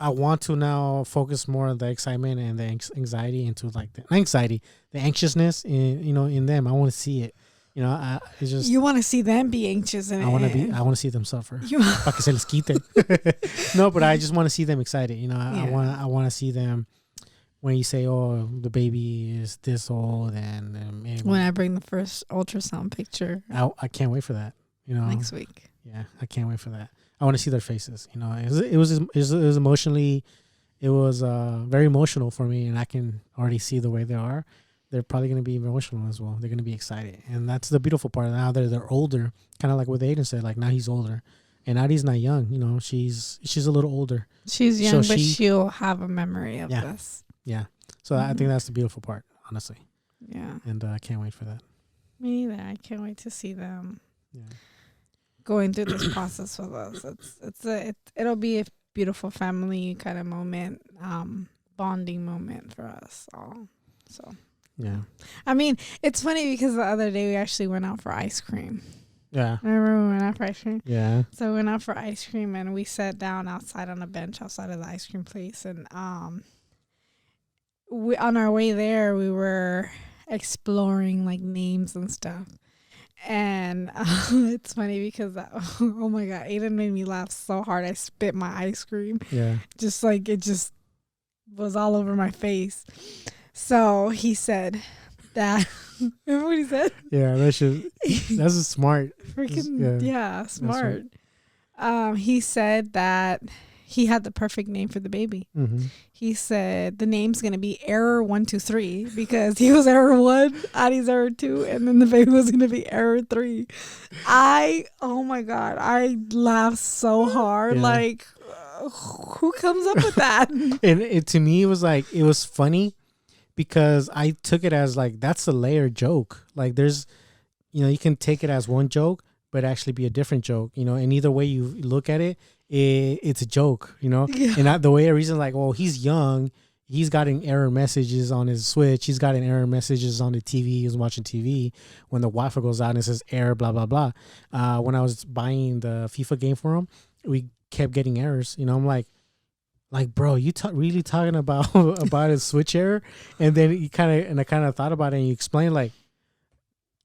I want to now focus more on the excitement and the anxiety into like the anxiousness in them. I want to see it. It's just,
you want to see them be anxious, and
I want to see them suffer. Para que se les quite. No, but I just want to see them excited. I want to see them when you say, "Oh, the baby is this old," and
when I bring the first ultrasound picture,
I can't wait for that.
Next week.
Yeah, I can't wait for that. I want to see their faces. It was emotionally, it was very emotional for me, and I can already see the way they are. They're probably going to be emotional as well. They're going to be excited. And that's the beautiful part. Now they're older, kind of like what Aiden said, like now he's older. And Adi's not young, she's a little older.
She's young, so but she'll have a memory of this.
Yeah. So I think that's the beautiful part, honestly.
Yeah.
And I can't wait for that.
Me neither. I can't wait to see them
Yeah.
going through this process with us. It'll be a beautiful family kind of moment, bonding moment for us all. So.
Yeah.
I mean, it's funny because the other day we actually went out for ice cream.
Yeah.
Remember we went out for ice cream?
Yeah.
So we went out for ice cream and we sat down outside on a bench outside of the ice cream place. And we on our way there, we were exploring like names and stuff. And it's funny because, oh my God, Aiden made me laugh so hard. I spit my ice cream.
Yeah.
Just like it just was all over my face. So he said that. Remember what he said?
Yeah, that's a smart.
Freaking yeah, smart. Right. He said that he had the perfect name for the baby.
Mm-hmm.
He said the name's gonna be Error 123 because he was Error 1, Adi's Error 2, and then the baby was gonna be Error 3. Oh my God, I laughed so hard. Yeah. Like, who comes up with that?
And to me, it was funny. Because I took it as like, that's a layered joke. Like there's, you can take it as one joke, but actually be a different joke, and either way you look at it, it's a joke, Yeah. And the way I reason like, well, he's young. He's gotten error messages on his Switch. He's gotten error messages on the TV. He's watching TV when the Wi-Fi goes out and it says error, blah, blah, blah. When I was buying the FIFA game for him, we kept getting errors. I'm like, bro, you really talking about a Switch error? And then I kind of thought about it and you explained like,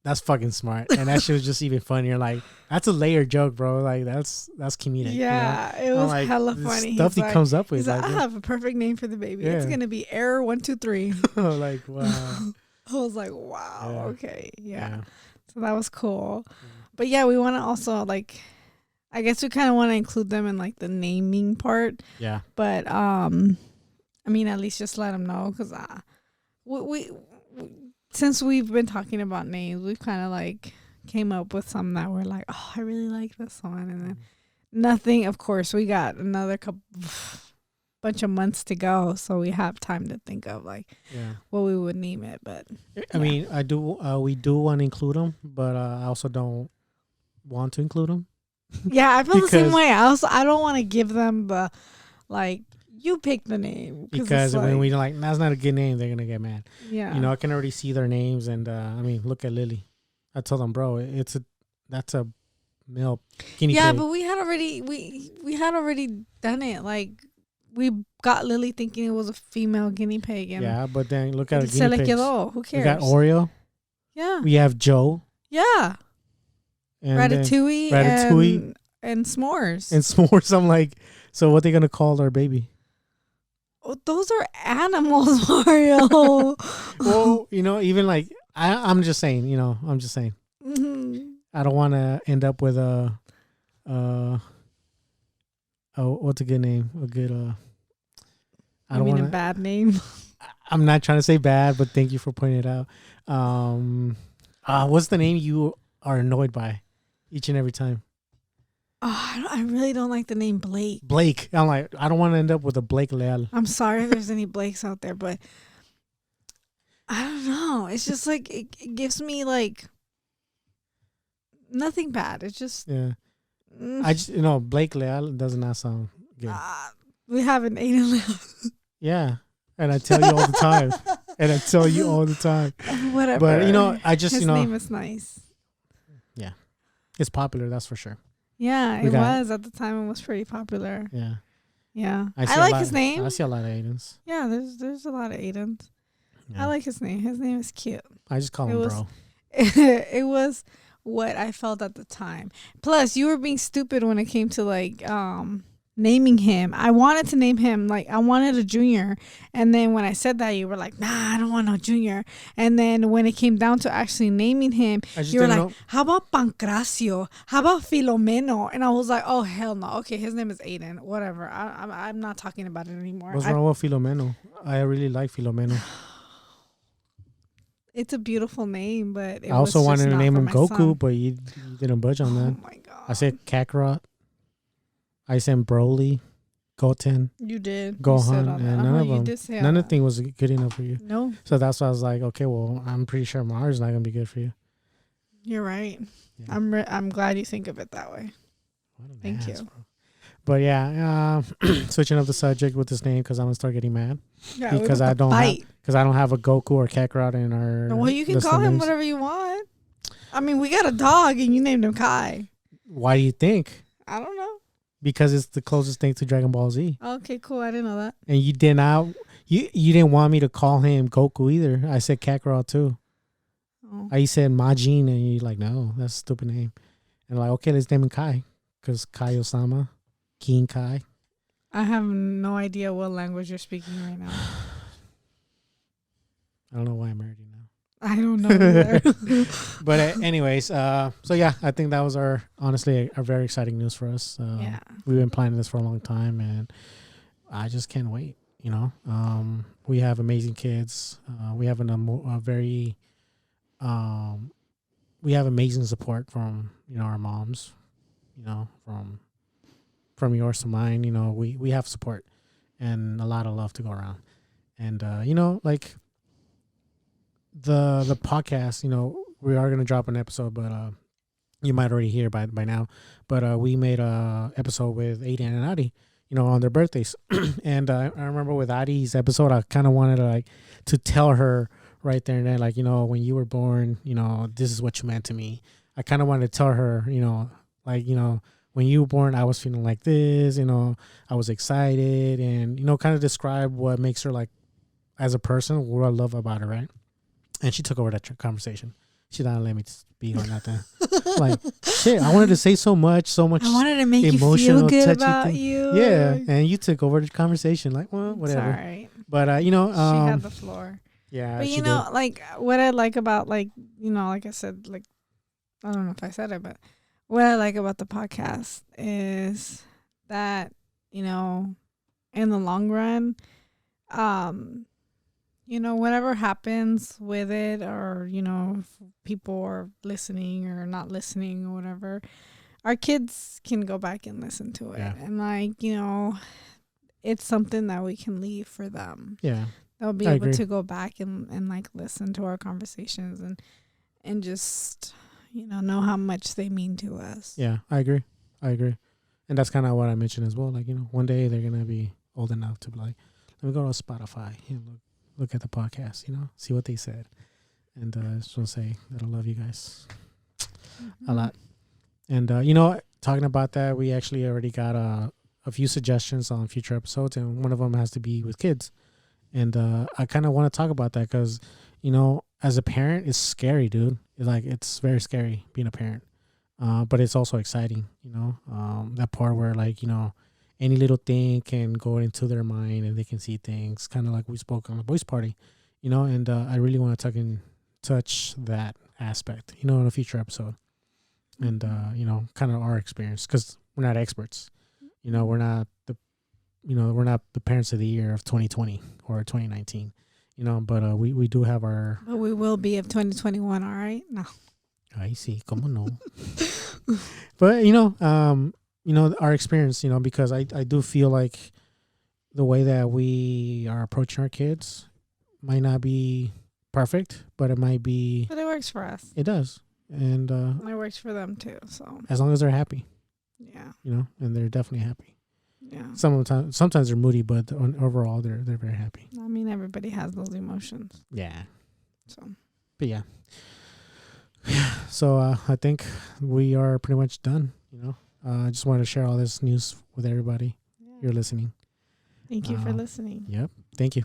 That's fucking smart. And that shit was just even funnier. Like, that's a layered joke, bro. Like, that's comedic.
Yeah,
you know?
it was
like,
hella funny.
Stuff he comes up with.
He's like, I have a perfect name for the baby. It's going to be Error 123.
Like, wow.
I was like, wow,
Yeah.
okay. Yeah. So that was cool. But yeah, we want to also, like, I guess we kind of want to include them in, like, the naming part.
Yeah.
But, I mean, at least just let them know. Because we since we've been talking about names, we've kind of, like, came up with some that were like, oh, I really like this one. And then nothing, of course, we got another bunch of months to go. So we have time to think of, like, what we would name it. But
I mean, we do want to include them, but I also don't want to include them.
Yeah, I feel the same way. I don't want to give them the, like, you pick the name.
Because when we like, that's not a good name, they're going to get mad.
Yeah.
You know, I can already see their names. And, I mean, look at Lily. I told them, bro, that's a male guinea pig.
Yeah, but we had already done it. Like, we got Lily thinking it was a female guinea pig. And
yeah, but then look at
se
guinea
le
pigs.
quedó. Who cares?
We got Oreo.
Yeah.
We have Joe.
Yeah.
And
Ratatouille. And s'mores.
And s'mores. I'm like, so what they going to call our baby?
Oh, those are animals, Mario.
Well, you know, even like, I'm just saying, you know,
Mm-hmm.
I don't want to end up with what's a good name? A good, I don't want
a bad name.
I'm not trying to say bad, but thank you for pointing it out. What's the name you are annoyed by each and every time?
Oh, I really don't like the name Blake.
Blake. I'm like, I don't want to end up with a Blake Leal.
I'm sorry if there's any Blakes out there, but I don't know. It's just like, it gives me like nothing bad. It's just.
Yeah. I just, Blake Leal does not sound good.
We have an Aiden Leal.
Yeah. And I tell you all the time.
Whatever.
But, I just,
his name is nice.
Yeah. It's popular, that's for sure.
Yeah, it was. At the time, it was pretty popular.
Yeah.
Yeah. I like his name.
I see a lot of Aidens.
Yeah, there's a lot of Aidens.
Yeah.
I like his name. His name is cute.
I just call him bro.
It was what I felt at the time. Plus, you were being stupid when it came to, like, naming him. I wanted to name him, like, I wanted a junior. And then when I said that, you were like, nah, I don't want no junior. And then when it came down to actually naming him, you were like, how about Pancracio? How about Filomeno? And I was like, oh, hell no. Okay, his name is Aiden. Whatever. I'm not talking about it anymore.
What's wrong with Filomeno? I really like Filomeno.
It's a beautiful name, but
I also wanted to name him Goku,
son.
but you didn't budge on that.
Oh, my God.
I said Kakarot. I said Broly, Goten.
You did.
Gohan, and none of them. None of the thing was good enough for you.
No.
So that's why I was like, okay, well, I'm pretty sure Mars not gonna be good for you.
You're right.
Yeah.
I'm glad you think of it that way. Thank you.
Bro. But yeah, switching up the subject with this name because I'm gonna start getting mad.
Yeah,
because I don't have a Goku or Kakarot in our.
Well, you can call him whatever you want. I mean, we got a dog and you named him Kai.
Why do you think?
I don't know.
Because it's the closest thing to Dragon Ball Z.
Okay, cool. I didn't know that.
And you did not. You didn't want me to call him Goku either. I said Kakarot too.
Oh.
I said Majin, and you're like, no, that's a stupid name. And I'm like, okay, let's name him Kai, because Kai Osama, King Kai.
I have no idea what language you're speaking right now.
I don't know why I married you now.
I don't know either.
But anyways, so yeah, I think that was honestly a very exciting news for us.
Yeah.
We've been planning this for a long time, and I just can't wait. We have amazing kids. We have we have amazing support from our moms. From yours to mine. We have support and a lot of love to go around, and like. The podcast, we are gonna drop an episode, but you might already hear by now. But we made a episode with Aiden and Adi, on their birthdays. And I remember with Adi's episode, I kind of wanted to tell her right there and then, when you were born, this is what you meant to me. I kind of wanted to tell her, when you were born, I was feeling like this, I was excited, and kind of describe what makes her like as a person, what I love about her, right? And she took over that conversation. she don't let me speak on nothing. Like, shit, I wanted to say so much.
I wanted to make you
emotional,
feel good
touchy
about
thing.
you.
Yeah, and you took over the conversation. Like, well, whatever.
It's all right.
But
she had the floor.
Yeah,
but
she
you know,
did.
like what I like about like like I said, like I don't know if I said it, but what I like about the podcast is that in the long run, whatever happens with it, or if people are listening or not listening or whatever, our kids can go back and listen to it.
Yeah.
And it's something that we can leave for them.
Yeah.
They'll be able to go back and like listen to our conversations and just know how much they mean to us.
Yeah, I agree. And that's kind of what I mentioned as well. Like, one day they're going to be old enough to be like, let me go to Spotify and look at the podcast, see what they said. And I just want to say that I love you guys a lot. And, talking about that, we actually already got a few suggestions on future episodes, and one of them has to be with kids. And I kind of want to talk about that because, as a parent, it's scary, dude. It's very scary being a parent. But it's also exciting, that part where any little thing can go into their mind and they can see things, kind of like we spoke on the boys party, and I really want to touch that aspect, in a future episode. And, kind of our experience, because we're not experts, we're not the parents of the year of 2020 or 2019, but we do have our.
But we will be of 2021, all right? No.
I see. Como no? But our experience, because I do feel like the way that we are approaching our kids might not be perfect, but it might be.
But it works for us.
It does, and
it works for them too. So
as long as they're happy,
yeah,
and they're definitely happy.
Yeah.
Sometimes they're moody, but overall they're very happy.
I mean, everybody has those emotions.
Yeah.
So.
But yeah. So I think we are pretty much done. I just wanted to share all this news with everybody. You're listening.
Thank you for listening.
Yep. Thank you.